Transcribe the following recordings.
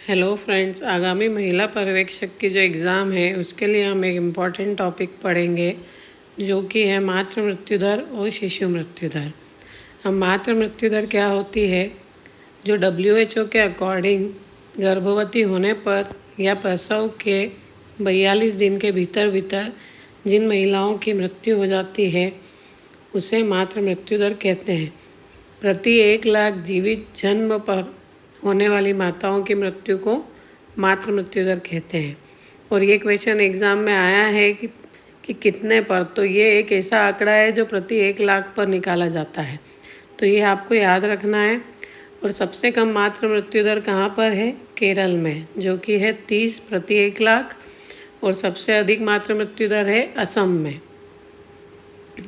Hello friends, आगामी महिला पर्यवेक्षक की जो एग्ज़ाम है उसके लिए हम एक इम्पॉर्टेंट टॉपिक पढ़ेंगे जो कि है मातृ मृत्यु दर और शिशु मृत्यु दर। अब मातृ मृत्यु दर क्या होती है? जो WHO के अकॉर्डिंग गर्भवती होने पर या प्रसव के 42 दिन के भीतर जिन महिलाओं की मृत्यु हो जाती है उसे मातृ मृत्यु दर कहते हैं। प्रति 1 लाख जीवित जन्म पर होने वाली माताओं की मृत्यु को मातृ मृत्यु दर कहते हैं। और ये क्वेश्चन एग्ज़ाम में आया है कि कितने पर, तो ये एक ऐसा आंकड़ा है जो प्रति 1 लाख पर निकाला जाता है, तो ये आपको याद रखना है। और सबसे कम मातृ मृत्यु दर कहाँ पर है? केरल में, जो कि है 30 प्रति 1 लाख। और सबसे अधिक मातृ मृत्यु दर है असम में,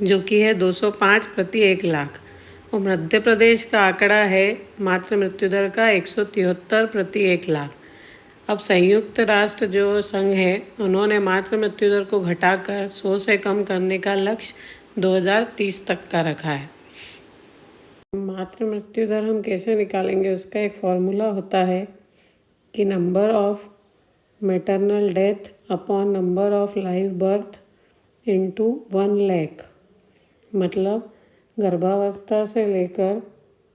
जो कि है 205 प्रति 1 लाख। और मध्य प्रदेश का आंकड़ा है मातृ मृत्यु दर का 173 प्रति 1 लाख। अब संयुक्त राष्ट्र जो संघ है उन्होंने मातृ मृत्यु दर को घटाकर 100 से कम करने का लक्ष्य 2030 तक का रखा है। मातृ मृत्यु दर हम कैसे निकालेंगे? उसका एक फॉर्मूला होता है कि number of maternal death upon number of live birth into 1 lakh. मतलब गर्भावस्था से लेकर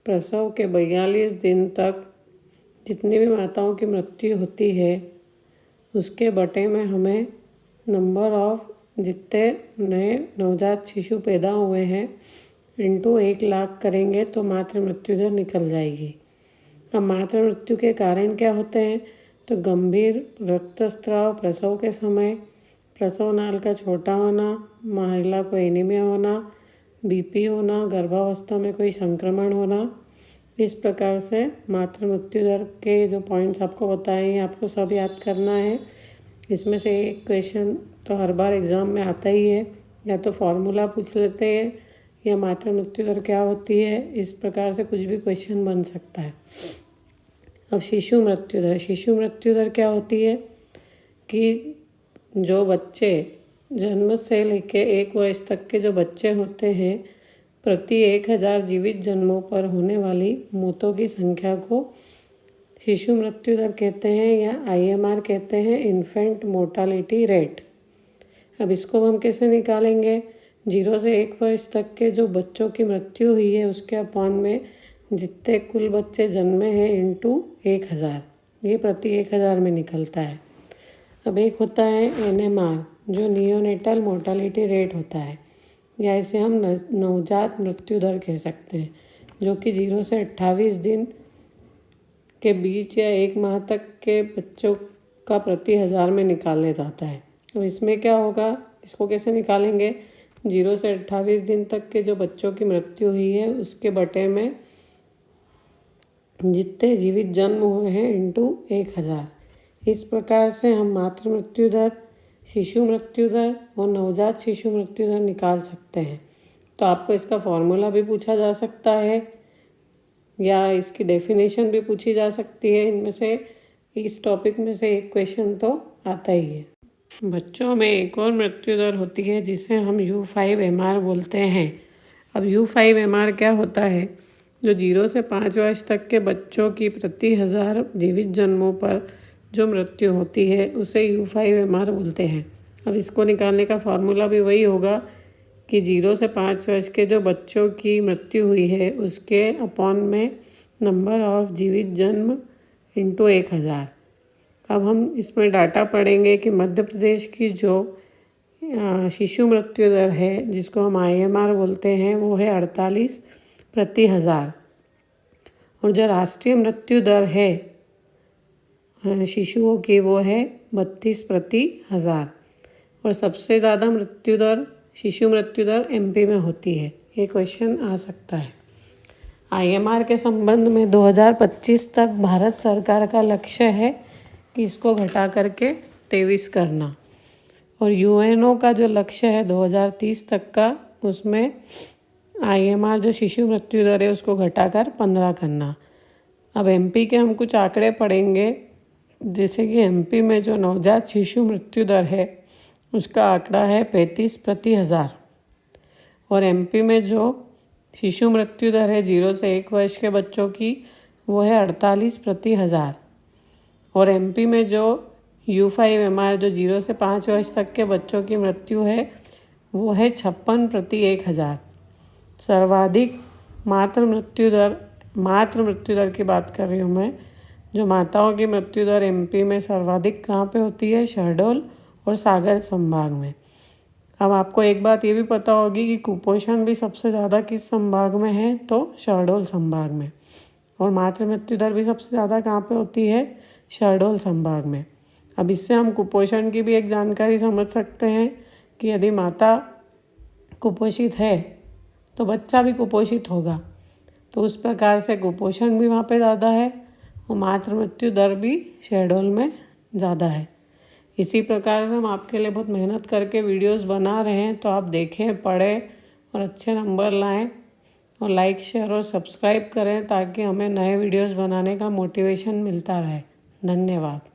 प्रसव के 42 दिन तक जितनी भी माताओं की मृत्यु होती है उसके बटे में हमें नंबर ऑफ जितने नए नवजात शिशु पैदा हुए हैं इंटू 1 लाख करेंगे तो मातृ मृत्यु दर निकल जाएगी। अब मातृ मृत्यु के कारण क्या होते हैं? तो गंभीर रक्तस्राव प्रसव के समय, प्रसव नाल का छोटा होना, महिला को एनीमिया होना, BP होना, गर्भावस्था में कोई संक्रमण होना। इस प्रकार से मातृ मृत्यु दर के जो पॉइंट्स आपको बताए हैं आपको सब याद करना है। इसमें से एक क्वेश्चन तो हर बार एग्ज़ाम में आता ही है, या तो फॉर्मूला पूछ लेते हैं या मातृ मृत्यु दर क्या होती है, इस प्रकार से कुछ भी क्वेश्चन बन सकता है। अब शिशु मृत्यु दर, शिशु मृत्यु दर क्या होती है कि जो बच्चे जन्म से लेके 1 वर्ष तक के जो बच्चे होते हैं प्रति 1000 जीवित जन्मों पर होने वाली मौतों की संख्या को शिशु मृत्यु दर कहते हैं या IMR कहते हैं, इन्फेंट मोर्टालिटी रेट। अब इसको हम कैसे निकालेंगे? 0 से 1 वर्ष तक के जो बच्चों की मृत्यु हुई है उसके अपॉन में जितने कुल बच्चे जन्मे हैं इंटू 1000, ये प्रति 1000 में निकलता है। अब एक होता है NMR जो नियोनेटल मोर्टालिटी रेट होता है, या इसे हम नवजात मृत्यु दर कह सकते हैं, जो कि 0 से 28 दिन के बीच या 1 माह तक के बच्चों का प्रति 1000 में निकाले जाता है। अब इसमें क्या होगा, इसको कैसे निकालेंगे? 0 से 28 दिन तक के जो बच्चों की मृत्यु हुई है उसके बटे में जितने जीवित जन्म हुए हैं इंटू 1000। इस प्रकार से हम मातृ मृत्यु दर, शिशु मृत्यु दर और नवजात शिशु मृत्यु दर निकाल सकते हैं। तो आपको इसका फॉर्मूला भी पूछा जा सकता है या इसकी डेफिनेशन भी पूछी जा सकती है। इनमें से इस टॉपिक में से एक क्वेश्चन तो आता ही है। बच्चों में एक और मृत्यु दर होती है जिसे हम U5MR बोलते हैं। अब U5MR क्या होता है? जो 0 से 5 वर्ष तक के बच्चों की प्रति 1000 जीवित जन्मों पर जो मृत्यु होती है उसे U5MR बोलते हैं। अब इसको निकालने का फॉर्मूला भी वही होगा कि 0 से 5 वर्ष के जो बच्चों की मृत्यु हुई है उसके अपॉन में नंबर ऑफ जीवित जन्म इंटू 1000। अब हम इसमें डाटा पढ़ेंगे कि मध्य प्रदेश की जो शिशु मृत्यु दर है जिसको हम IMR बोलते हैं वो है 48 प्रति 1000। और जो राष्ट्रीय मृत्यु दर है शिशुओं की वो है 32 प्रति 1000। और सबसे ज़्यादा मृत्यु दर, शिशु मृत्यु दर MP में होती है। ये क्वेश्चन आ सकता है। IMR के संबंध में 2025 तक भारत सरकार का लक्ष्य है कि इसको घटा करके 23 करना, और UNO का जो लक्ष्य है 2030 तक का, उसमें IMR जो शिशु मृत्यु दर है उसको घटाकर 15 करना। अब MP के हम कुछ आंकड़े पढ़ेंगे, जैसे कि MP में जो नवजात शिशु मृत्यु दर है उसका आंकड़ा है 35 प्रति 1000। और MP में जो शिशु मृत्यु दर है 0 से 1 वर्ष के बच्चों की वो है 48 प्रति 1000। और एमपी में जो U5MR जो 0 से 5 वर्ष तक के बच्चों की मृत्यु है वो है 56 प्रति 1000। सर्वाधिक मातृ मृत्यु दर की बात कर रही हूँ मैं। जो माताओं की मृत्यु दर एमपी में सर्वाधिक कहाँ पे होती है? शहडोल और सागर संभाग में। अब आपको एक बात ये भी पता होगी कि कुपोषण भी सबसे ज़्यादा किस संभाग में है? तो शहडोल संभाग में। और मातृ मृत्यु दर भी सबसे ज़्यादा कहाँ पे होती है? शहडोल संभाग में। अब इससे हम कुपोषण की भी एक जानकारी समझ सकते हैं कि यदि माता कुपोषित है तो बच्चा भी कुपोषित होगा। तो उस प्रकार से कुपोषण भी वहाँ पे ज़्यादा है और मातृ मृत्यु दर भी शहडोल में ज़्यादा है। इसी प्रकार से हम आपके लिए बहुत मेहनत करके वीडियोस बना रहे हैं, तो आप देखें, पढ़ें और अच्छे नंबर लाएं और लाइक, शेयर और सब्सक्राइब करें ताकि हमें नए वीडियोस बनाने का मोटिवेशन मिलता रहे। धन्यवाद।